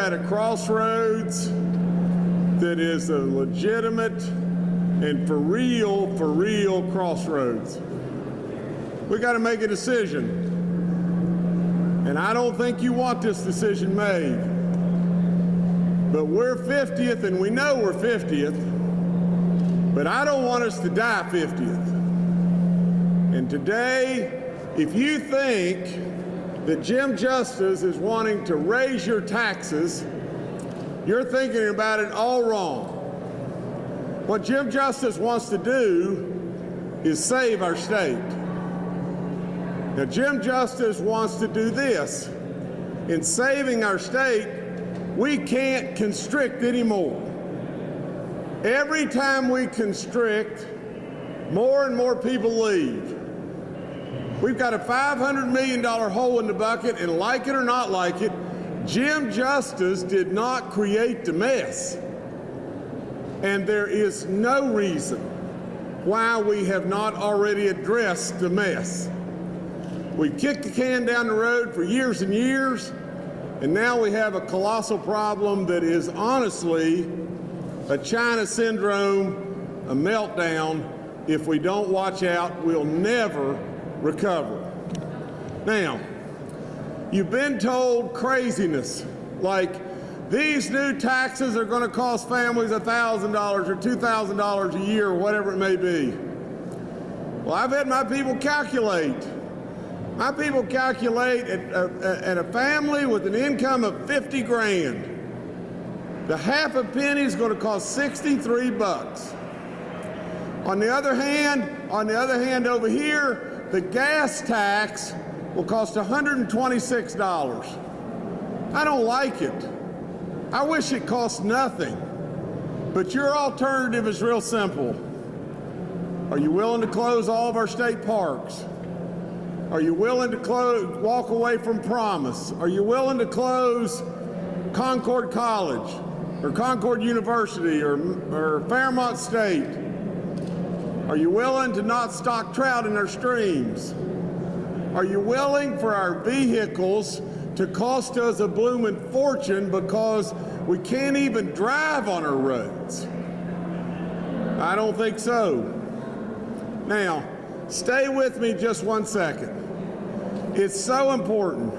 at a crossroads that is a legitimate and for real crossroads. We got to make a decision. And I don't think you want this decision made. But we're 50th, and we know we're 50th. But I don't want us to die 50th. And today, if you think that Jim Justice is wanting to raise your taxes, you're thinking about it all wrong. What Jim Justice wants to do is save our state. Now, Jim Justice wants to do this. In saving our state, we can't constrict anymore. Every time we constrict, more and more people leave. We've got a $500 million hole in the bucket, and like it or not like it, Jim Justice did not create the mess. And there is no reason why we have not already addressed the mess. We kicked the can down the road for years and years, and now we have a colossal problem that is honestly a China syndrome, a meltdown. If we don't watch out, we'll never recover. Now, you've been told craziness, like these new taxes are going to cost families $1,000 or $2,000 a year, or whatever it may be. Well, I've had my people calculate. My people calculate at a family with an income of 50 grand. The half a penny is going to cost 63 bucks. On the other hand over here, the gas tax will cost $126. I don't like it. I wish it cost nothing. But your alternative is real simple. Are you willing to close all of our state parks? Are you willing to walk away from Promise? Are you willing to close Concord College or Concord University or Fairmont State? Are you willing to not stock trout in our streams? Are you willing for our vehicles to cost us a blooming fortune because we can't even drive on our roads? I don't think so. Now, stay with me just 1 second. It's so important.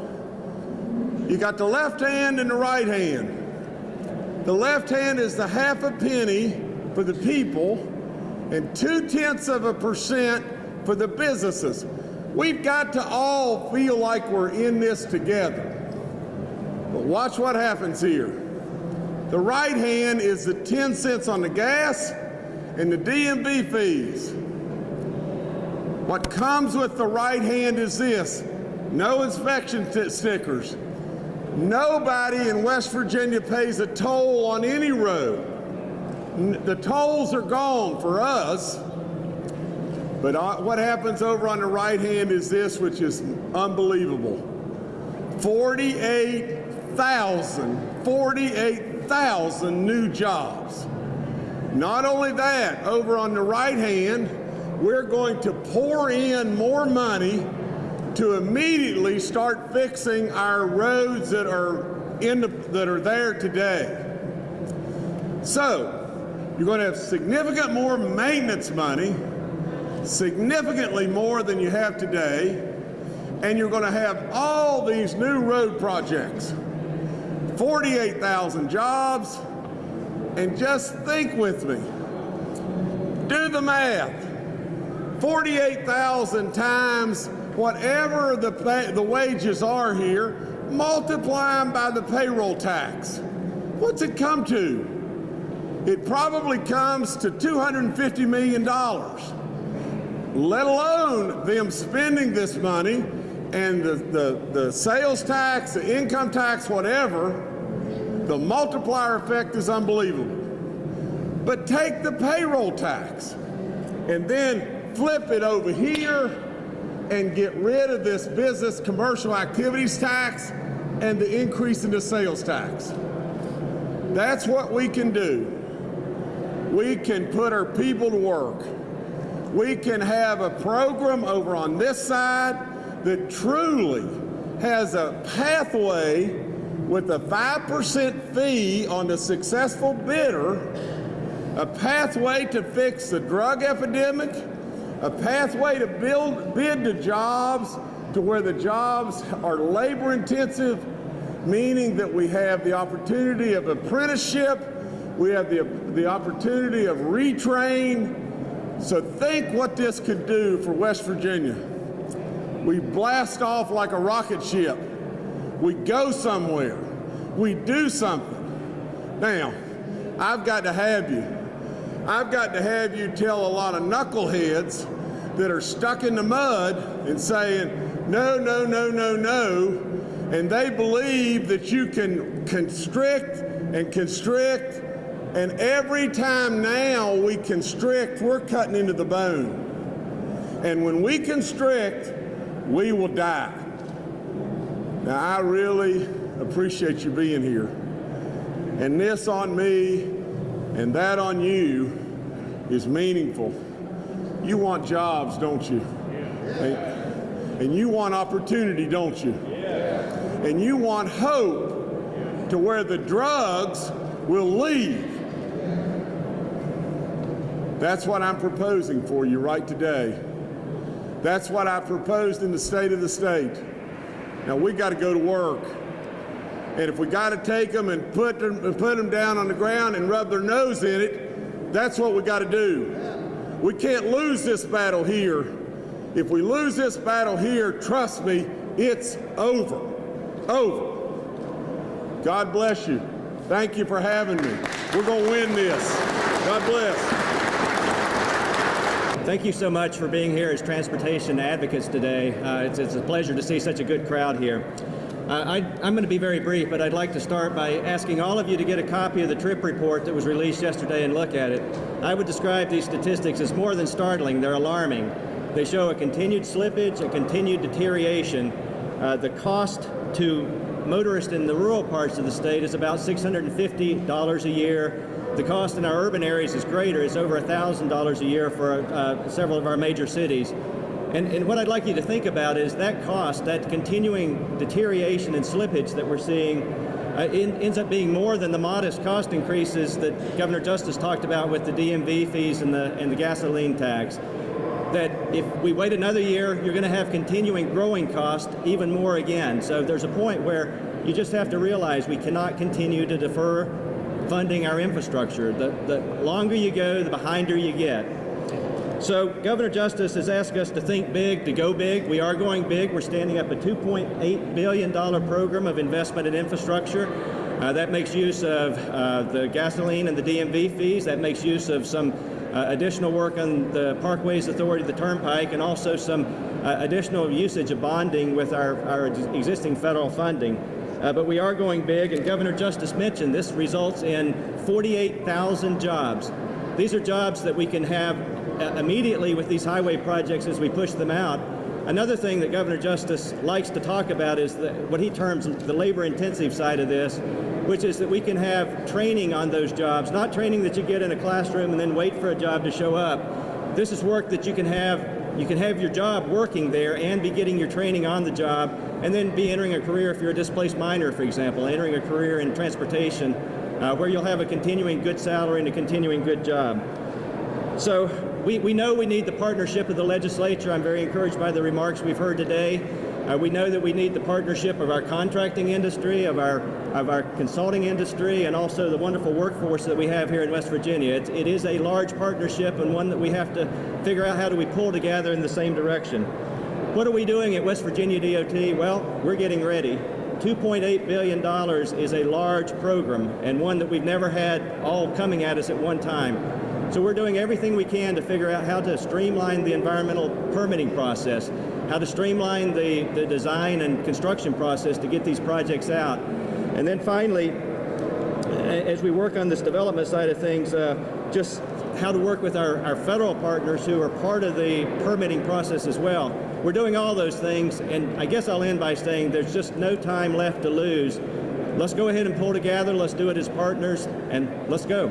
You got the left hand and the right hand. The left hand is the half a penny for the people and 0.2% for the businesses. We've got to all feel like we're in this together. But watch what happens here. The right hand is the 10 cents on the gas and the DMV fees. What comes with the right hand is this: no inspection stickers. Nobody in West Virginia pays a toll on any road. The tolls are gone for us. But what happens over on the right hand is this, which is unbelievable. 48,000 new jobs. Not only that, over on the right hand, we're going to pour in more money to immediately start fixing our roads that are there today. So, you're going to have significant more maintenance money, significantly more than you have today, and you're going to have all these new road projects. 48,000 jobs, and just think with me. Do the math. 48,000 times whatever the wages are here, multiply them by the payroll tax. What's it come to? It probably comes to $250 million, let alone them spending this money and the sales tax, the income tax, whatever. The multiplier effect is unbelievable. But take the payroll tax and then flip it over here and get rid of this business commercial activities tax and the increase in the sales tax. That's what we can do. We can put our people to work. We can have a program over on this side that truly has a pathway with a 5% fee on the successful bidder, a pathway to fix the drug epidemic, a pathway to bid the jobs to where the jobs are labor intensive, meaning that we have the opportunity of apprenticeship, we have the opportunity of retrain. So think what this could do for West Virginia. We blast off like a rocket ship. We go somewhere. We do something. Now, I've got to have you tell a lot of knuckleheads that are stuck in the mud and saying, no, no, no, no, no, and they believe that you can constrict and constrict, and every time now we constrict, we're cutting into the bone. And when we constrict, we will die. Now, I really appreciate you being here. And this on me and that on you is meaningful. You want jobs, don't you? And you want opportunity, don't you? And you want hope to where the drugs will leave. That's what I'm proposing for you right today. That's what I proposed in the State of the State. Now we got to go to work. And if we got to take them and put them down on the ground and rub their nose in it, that's what we got to do. We can't lose this battle here. If we lose this battle here, trust me, it's over. Over. God bless you. Thank you for having me. We're going to win this. God bless. Thank you so much for being here as transportation advocates today. It's a pleasure to see such a good crowd here. I'm going to be very brief, but I'd like to start by asking all of you to get a copy of the trip report that was released yesterday and look at it. I would describe these statistics as more than startling. They're alarming. They show a continued slippage, a continued deterioration. The cost to motorists in the rural parts of the state is about $650 a year. The cost in our urban areas is greater. It's over $1,000 a year for several of our major cities. And what I'd like you to think about is that cost, that continuing deterioration and slippage that we're seeing ends up being more than the modest cost increases that Governor Justice talked about with the DMV fees and the gasoline tax. That if we wait another year, you're going to have continuing growing costs even more again. So there's a point where you just have to realize we cannot continue to defer funding our infrastructure. The longer you go, the behinder you get. So Governor Justice has asked us to think big, to go big. We are going big. We're standing up a $2.8 billion program of investment in infrastructure. That makes use of the gasoline and the DMV fees. That makes use of some additional work on the Parkways Authority, the Turnpike, and also some additional usage of bonding with our existing federal funding. But we are going big, and Governor Justice mentioned this results in 48,000 jobs. These are jobs that we can have immediately with these highway projects as we push them out. Another thing that Governor Justice likes to talk about is what he terms the labor-intensive side of this, which is that we can have training on those jobs, not training that you get in a classroom and then wait for a job to show up. This is work that you can have your job working there and be getting your training on the job, and then be entering a career, if you're a displaced miner, for example, entering a career in transportation where you'll have a continuing good salary and a continuing good job. So we know we need the partnership of the legislature. I'm very encouraged by the remarks we've heard today. We know that we need the partnership of our contracting industry, of our consulting industry, and also the wonderful workforce that we have here in West Virginia. It is a large partnership, and one that we have to figure out how do we pull together in the same direction. What are we doing at West Virginia DOT? Well, we're getting ready. $2.8 billion is a large program, and one that we've never had all coming at us at one time. So we're doing everything we can to figure out how to streamline the environmental permitting process, how to streamline the design and construction process to get these projects out. And then finally, as we work on this development side of things, just how to work with our federal partners who are part of the permitting process as well. We're doing all those things, and I guess I'll end by saying there's just no time left to lose. Let's go ahead and pull together, let's do it as partners, and let's go.